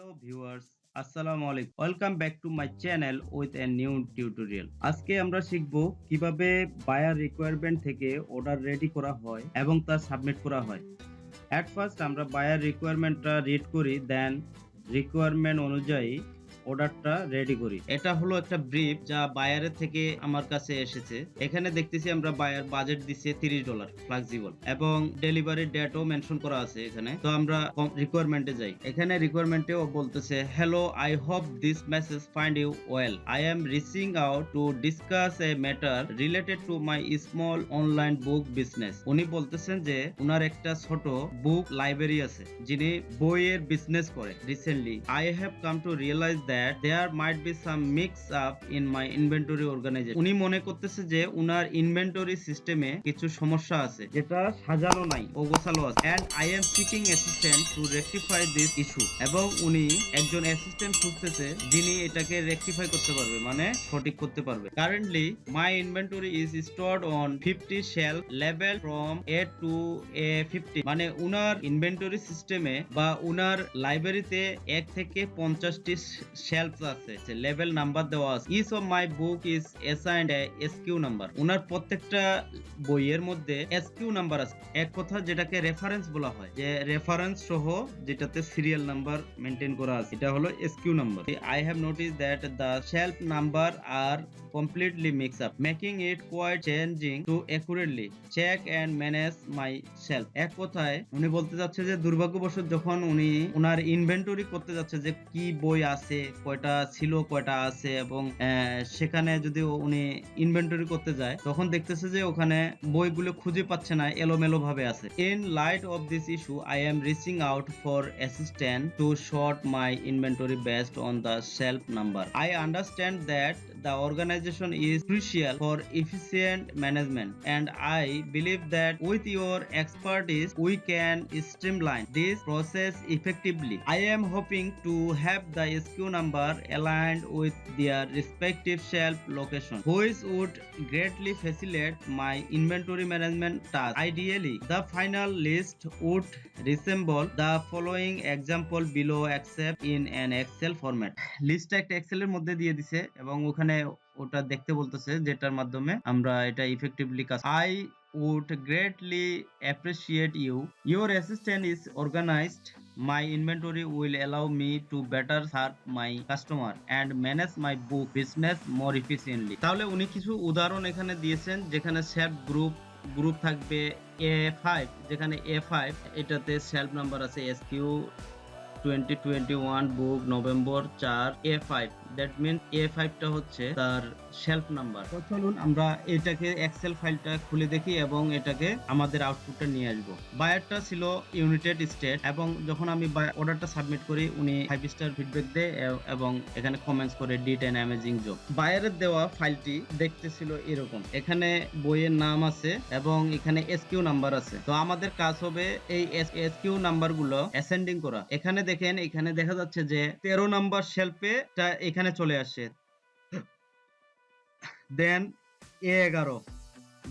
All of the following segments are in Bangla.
হ্যালো ভিউয়ার্স, আসসালামু আলাইকুম। Welcome back to my channel with a new tutorial. আজকে আমরা শিখব কিভাবে বায়ার রিকোয়ারমেন্ট থেকে অর্ডার রেডি করা হয় এবং তা সাবমিট করা হয়। এট ফার্স্ট আমরা বায়ার রিকোয়ারমেন্টটা রিড করি, দেন রিকোয়ারমেন্ট অনুযায়ী অর্ডারটা রেডি করি। এটা হলো একটা ব্রিফ যা বায়ারের থেকে আমার কাছে এসেছে। এখানে দেখতেছি আমরা বায়ার বাজেট দিছে $30 ফ্লেক্সিবল এবং ডেলিভারি ডেটও মেনশন করা আছে এখানে। তো আমরা রিকোয়ারমেন্টে যাই। এখানে রিকোয়ারমেন্টেও বলতেছে, hello, I hope this message find you well. I am reaching out to discuss a matter related to my small online book business. উনি বলতেছেন যে উনার একটা ছোট বুক লাইব্রেরি আছে যিনি বইয়ের বিজনেস করে। Recently I have come to realise that there might be some mix up in my inventory organisation. উনি মনে করতেছে যে উনার ইনভেন্টরি সিস্টেমে কিছু সমস্যা আছে, যেটা সাজানো নাই, অগোছালো আছে, and I am seeking assistant to rectify this issue. এবং উনি একজন অ্যাসিস্ট্যান্ট খুঁজতেছে যিনি এটাকে রেকটিফাই করতে পারবে, মানে সঠিক করতে পারবে। Currently my inventory is stored on 50 shelf level from A to A50। মানে উনার ইনভেন্টরি সিস্টেমে বা উনার লাইব্রেরিতে 1 থেকে 50টি শেলফ আছে, লেভেল নাম্বার দেওয়া আছে। Each of my book is assigned a SKU number. উনার প্রত্যেকটা বইয়ের মধ্যে এসকিউ নাম্বার আছে, এক কথা যেটাকে রেফারেন্স বলা হয়, যে রেফারেন্স সহ যেটাতে সিরিয়াল নাম্বার মেইনটেইন করা আছে, এটা হলো SKU number. I have notice that the shelf number are completely mix up, making it quite challenging to accurately check and manage my shelf। এক কথায় উনি বলতে যাচ্ছে যে দুর্ভাগ্যবশত যখন উনি ওনার ইনভেন্টরি করতে যাচ্ছে যে কি বই আছে, কয়টা ছিল, কয়টা আছে, এবং সেখানে যদি উনি ইনভেন্টরি করতে যায় তখন দেখতেছে যে ওখানে বইগুলো খুঁজে পাচ্ছে না, এলোমেলো ভাবে আছে। In light off this issue I am reaching out for assistant two sort my inventory based on the shelf number. I understand that the organization is crucial for efficient management, and I believe that with your expertise we can streamline this process effectively. I am hoping to have the SKU number aligned with their respective shelf location, which would greatly facilitate my inventory management task. Ideally, the final list would resemble the following example below except in an Excel format. লিস্টটা একটা এক্সেলের মধ্যে দিয়ে দিছে এবং ওখানে ওটা দেখতে বলতেছে, যেটার মাধ্যমে আমরা এটা ইফেক্টিভলি কাজ। I would greatly appreciate you. Your assistant is organized. My inventory will allow me to better serve my customer and manage my book business more efficiently. তাহলে উনি কিছু উদাহরণ এখানে দিয়েছেন, যেখানে সেলফ গ্রুপ থাকবে A5, যেখানে A5 এটাতে সেলফ নাম্বার আছে SQ 2021 book November 4 A5। That means A5 টা হচ্ছে তার শেলফ নাম্বার। তো চলুন আমরা এটাকে এক্সেল ফাইলটা খুলে দেখি এবং এটাকে আমাদের আউটপুটটা নিয়ে আসবো। বায়ারটা ছিল ইউনাইটেড স্টেট এবং যখন আমি অর্ডারটা সাবমিট করি উনি 5 স্টার ফিডব্যাক দেয় এবং এখানে কমেন্টস করে ডিড এন্ড অ্যামেজিং জব। বায়ারের দেওয়া ফাইলটি দেখতে ছিল এরকম, এখানে বইয়ের নাম আছে এবং এখানে এসকিউ নাম্বার আছে। তো আমাদের কাজ হবে এই এসকিউ নাম্বারগুলো অ্যাসেন্ডিং করা। এখানে দেখেন, এখানে দেখা যাচ্ছে যে 13 নাম্বার শেলফে এখানে চলে আসে, দেন A11,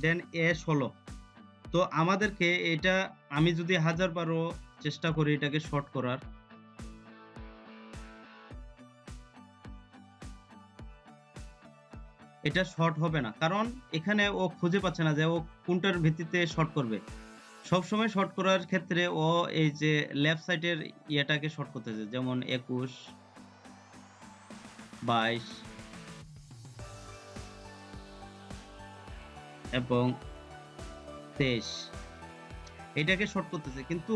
দেন A16। তো আমাদেরকে এটা, আমি যদি 1000বারও চেষ্টা করি এটাকে শর্ট করার, এটা শর্ট হবে না, কারণ এখানে ও খুঁজে পাচ্ছে না যে ও কোনটার ভিত্তিতে শর্ট করবে। সবসময় শর্ট করার ক্ষেত্রে ও এই যে লেফট সাইডের ইয়েটাকে শর্ট করতেছে, যেমন 21, 22 এবং 23 এটাকে শর্ট করতেছে। কিন্তু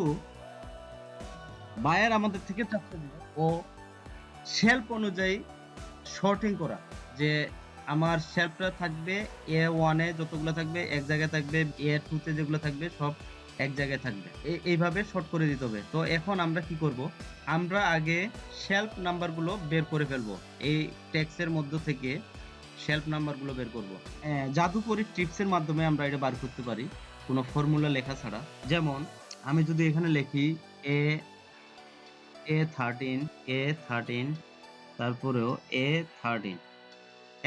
বায়ার আমাদের থেকে চাচ্ছে ও শেলফ অনুযায়ী শর্টিং করা, যে আমার শেলফটা থাকবে A1 এ যতগুলো থাকবে এক জায়গায় থাকবে, A2 তে যেগুলো থাকবে সব এক জায়গায় থাকবে, এইভাবে শর্ট করে দিতে হবে। তো এখন আমরা কি করব, আমরা আগে শেলফ নাম্বারগুলো বের করে ফেলবো। এই টেক্সটের মধ্য থেকে শেলফ নাম্বারগুলো বের করব। জাদুকরি টিপসের মাধ্যমে আমরা এটা বার করতে পারি, কোনো ফর্মুলা লেখা ছাড়া। যেমন আমি যদি এখানে লিখি A13 তারপরেও A13।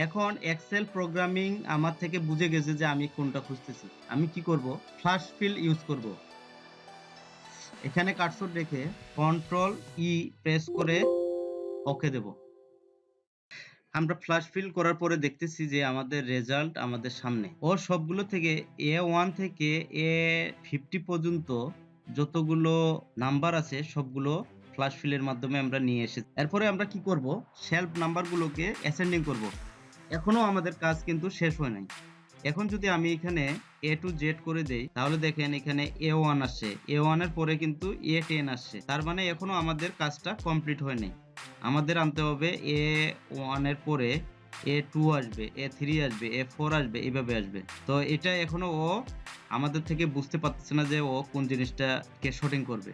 এখন এক্সেল প্রোগ্রামিং আমার থেকে বুঝে গেছে যে আমি কোনটা খুঁজতেছি। আমি কি করব, ফ্লাশ ফিল ইউজ করব। এখানে কার্সর রেখে কন্ট্রোল ই প্রেস করে ওকে দেব। আমরা ফ্লাশ ফিল করার পরে দেখতেছি যে আমাদের রেজাল্ট আমাদের সামনে। ও সবগুলো থেকে A1 থেকে A50 পর্যন্ত যতগুলো নাম্বার আছে সবগুলো ফ্লাশ ফিলের মাধ্যমে আমরা নিয়ে এসেছি। এরপরে আমরা কি করব? শেলফ নাম্বারগুলোকে অ্যাসেন্ডিং করব। এখনো আমাদের কাজ কিন্তু শেষ হয় নাই। এখন যদি আমি এখানে A to Z করে দেই তাহলে দেখেন এখানে A1 আসছে। A1 এর পরে কিন্তু A10 আসছে। তার মানে এখনো আমাদের কাজটা কমপ্লিট হয় নাই। আমাদের আনতে হবে A1 এর পরে A2 আসবে, A3 আসবে, A4 আসবে, এভাবে আসবে। তো এটা এখনো ও আমাদের থেকে বুঝতে পারতেছে না যে ও কোন জিনিসটাকে সর্টিং করবে।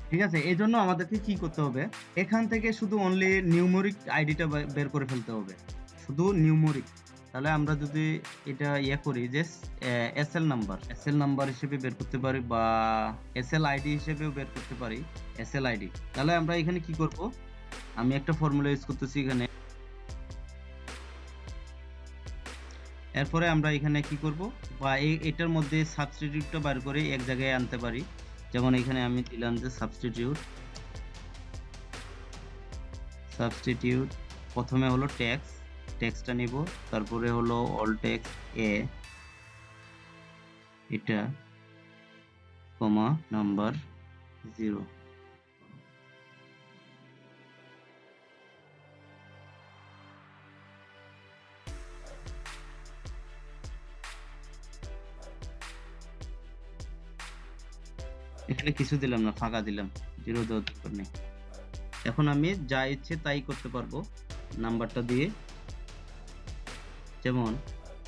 ঠিক আছে? এজন্য আমাদেরকে কি করতে হবে? এখান থেকে শুধু অনলি নিউমেরিক আইডিটা বের করে ফেলতে হবে। শুধু নিউমেরিক। তাহলে আমরা যদি এটা করি যে এসএল নাম্বার হিসেবে বের করতে পারি বা এসএল আইডি হিসেবেও বের করতে পারি। SL ID. তাহলে আমরা এখানে কি করব? আমি একটা ফর্মুলা ইউজ করতেছি এখানে। এরপরে আমরা এখানে কি করব? বা এটার মধ্যে সাবস্টিটিউটটা বার করে এক জায়গায় আনতে পারি। যেমন এখানে আমি দিলাম যে সাবস্টিটিউট প্রথমে হলো ট্যাক্সটা নিব, তারপরে হলো অল ট্যাক্স এ এটা কমা নাম্বার 0। এখানে কিছু দিলাম না, ফাঁকা দিলাম, 0 দেওয়ার দরকার নেই। এখন আমি যা ইচ্ছে তাই করতে পারবো নাম্বারটা দিয়ে। যেমন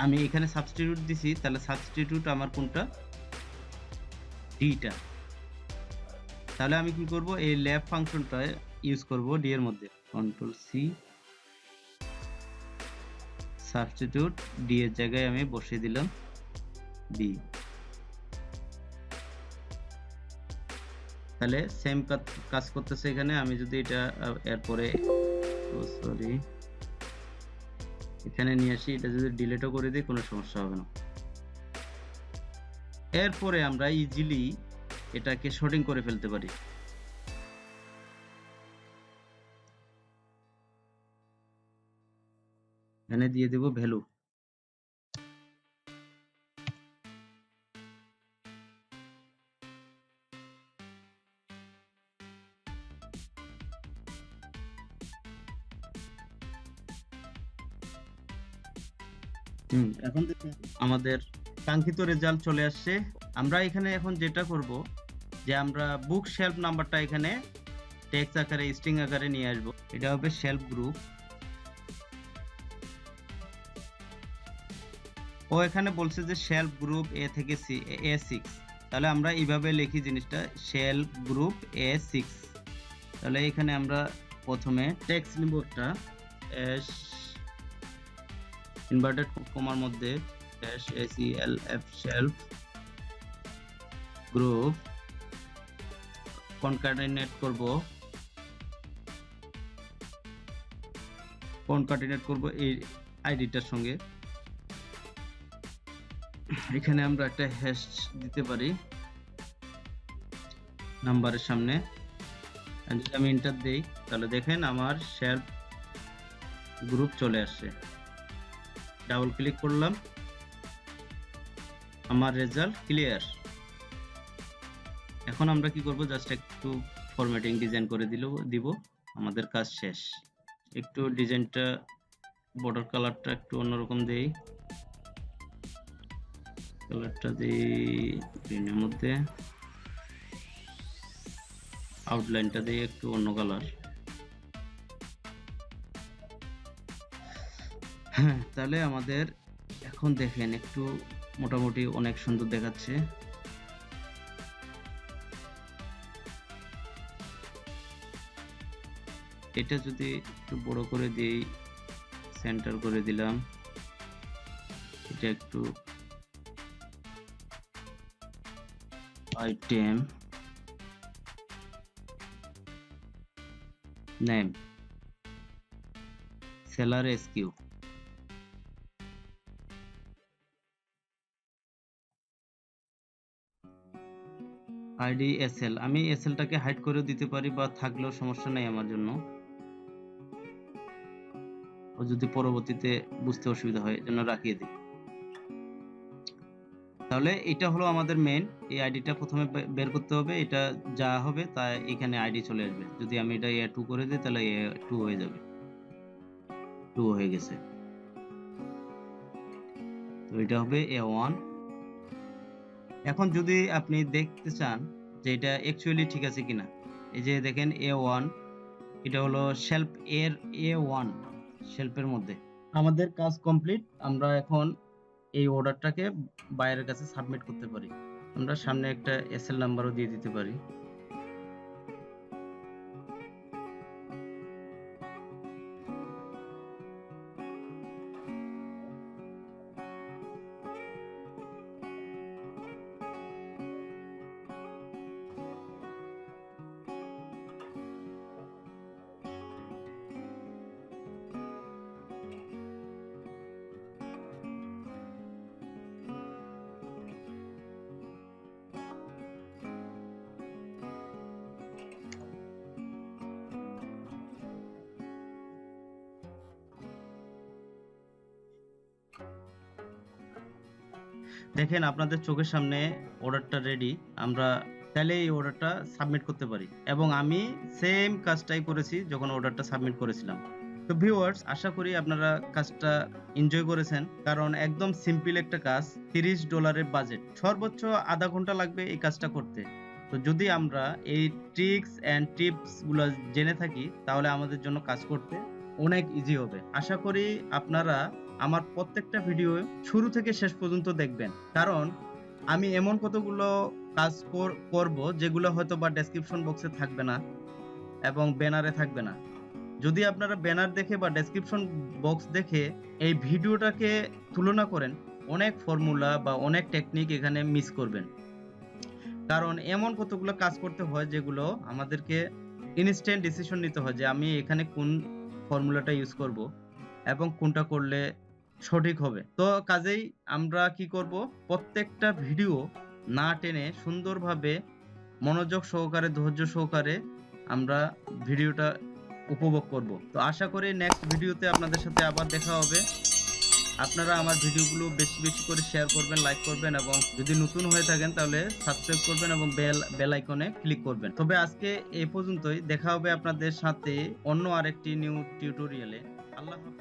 আমি এখানে সাবস্টিটিউট দিছি, তাহলে সাবস্টিটিউট আমার কোনটা? ডিটা। তাহলে আমি কি করব? এই ল্যাব ফাংশনটা ইউজ করব ডি এর মধ্যে। কন্ট্রোল সি, সাবস্টিটিউট ডি এর জায়গায় আমি বসিয়ে দিলাম বি। তাহলে সেম কাজ করতেছে এখানে। আমি যদি এটা এরপরে সরি এখানে নিয়ে আসি, এটা যদি ডিলিটও করে দিই কোনো সমস্যা হবে না। এরপরে আমরা ইজিলি এটাকে সর্টিং করে ফেলতে পারি। এখানে দিয়ে দেব ভ্যালু। এখন আমাদের কাঙ্ক্ষিত রেজাল্ট চলে আসছে। আমরা এখানে এখন যেটা করব যে আমরা বুক শেলফ নাম্বারটা এখানে টেক্সট আকারে স্ট্রিং আকারে নিয়ে আসব। এটা হবে শেলফ গ্রুপ। ও এখানে বলছে যে শেলফ গ্রুপ এ থেকে A6। তাহলে আমরা এইভাবে লিখি জিনিসটা, শেলফ গ্রুপ A6। তাহলে এখানে আমরা প্রথমে টেক্সট নিব একটা এস ইনভার্টেড কমার মধ্যে SELF শেলফ গ্রুপ কনকাটিনেট করব এই আইডিটার সঙ্গে। এখানে আমরা একটা হ্যাশ দিতে পারি নাম্বারের সামনে। যদি আমি এন্টার দেই তাহলে দেখেন আমার শেলফ গ্রুপ চলে আসছে। ডাবল ক্লিক করলাম, আমার রেজাল্ট ক্লিয়ার। এখন আমরা কি করব? জাস্ট একটু ফরম্যাটিং ডিজাইন করে দিব, আমাদের কাজ শেষ। একটু ডিজাইনটা বর্ডার কালারটা একটু অন্যরকম দেই, কালারটা দিই গ্রিনের মধ্যে, আউটলাইনটা দিই একটু অন্য কালার। হ্যাঁ, তাহলে আমাদের এখন দেখেন একটু মোটামুটি অনেক সুন্দর দেখাচ্ছে। এটা যদি একটু বড় করে দিই, সেন্টার করে দিলাম, এটা একটু item name seller SQ. ID SL, আমি এসএলটাকে হাইড করে দিতে পারি বা থাকলেও সমস্যা নেই আমার জন্য। ও যদি পরবর্তীতে বুঝতে অসুবিধা হয় এজন্য রাখিয়ে দিই। তাহলে এটা হলো আমাদের মেইন। এই আইডিটা প্রথমে বের করতে হবে। এটা যা হবে তা এখানে আইডি চলে আসবে। যদি আমি এটা A2 করে দিই তাহলে A2 হয়ে যাবে। 2 হয়ে গেছে। তো এটা হবে A1। এখন যদি আপনি দেখতে চান যে এটা অ্যাকচুয়ালি ঠিক আছে কিনা, এই যে দেখেন A1, এটা হলো শেলফ এর A1 শেলফের মধ্যে। আমাদের কাজ কমপ্লিট। আমরা এখন এই অর্ডারটাকে বায়ারের কাছে সাবমিট করতে পারি। আমরা সামনে একটা এসএল নাম্বারও দিয়ে দিতে পারি। দেখেন আপনাদের চোখের সামনে অর্ডারটা রেডি। আমরা চাইলে এই অর্ডারটা সাবমিট করতে পারি এবং আমি সেম কাজটাই করেছি যখন অর্ডারটা সাবমিট করেছিলাম। তো ভিউয়ার্স, আশা করি আপনারা কাজটা এনজয় করেছেন, কারণ একদম সিম্পল একটা কাজ। $30 বাজেট, সর্বোচ্চ আধা ঘন্টা লাগবে এই কাজটা করতে। তো যদি আমরা এই ট্রিক্স এন্ড টিপস গুলো জেনে থাকি তাহলে আমাদের জন্য কাজ করতে অনেক ইজি হবে। আশা করি আপনারা আমার প্রত্যেকটা ভিডিও শুরু থেকে শেষ পর্যন্ত দেখবেন, কারণ আমি এমন কতগুলো কাজ করব যেগুলো হয়তো বা ডেসক্রিপশন বক্সে থাকবে না এবং ব্যানারে থাকবে না। যদি আপনারা ব্যানার দেখে বা ডেসক্রিপশন বক্স দেখে এই ভিডিওটাকে তুলনা করেন, অনেক ফর্মুলা বা অনেক টেকনিক এখানে মিস করবেন। কারণ এমন কতগুলো কাজ করতে হয় যেগুলো আমাদেরকে ইনস্ট্যান্ট ডিসিশন নিতে হয় যে আমি এখানে কোন ফর্মুলাটা ইউজ করব এবং কোনটা করলে সঠিক হবে। তো কাজেই আমরা কি করব, প্রত্যেকটা ভিডিও না টেনে সুন্দরভাবে মনোযোগ সহকারে ধৈর্য সহকারে আমরা ভিডিওটা উপভোগ করব। তো আশা করি নেক্সট ভিডিওতে আপনাদের সাথে আবার দেখা হবে। আপনারা আমার ভিডিওগুলো বেশি বেশি করে শেয়ার করবেন, লাইক করবেন এবং যদি নতুন হয়ে থাকেন তাহলে সাবস্ক্রাইব করবেন এবং বেল আইকনে ক্লিক করবেন। তবে আজকে এই পর্যন্তই। দেখা হবে আপনাদের সাথে অন্য আরেকটি নিউ টিউটোরিয়ালে। আল্লাহ হাফেজ।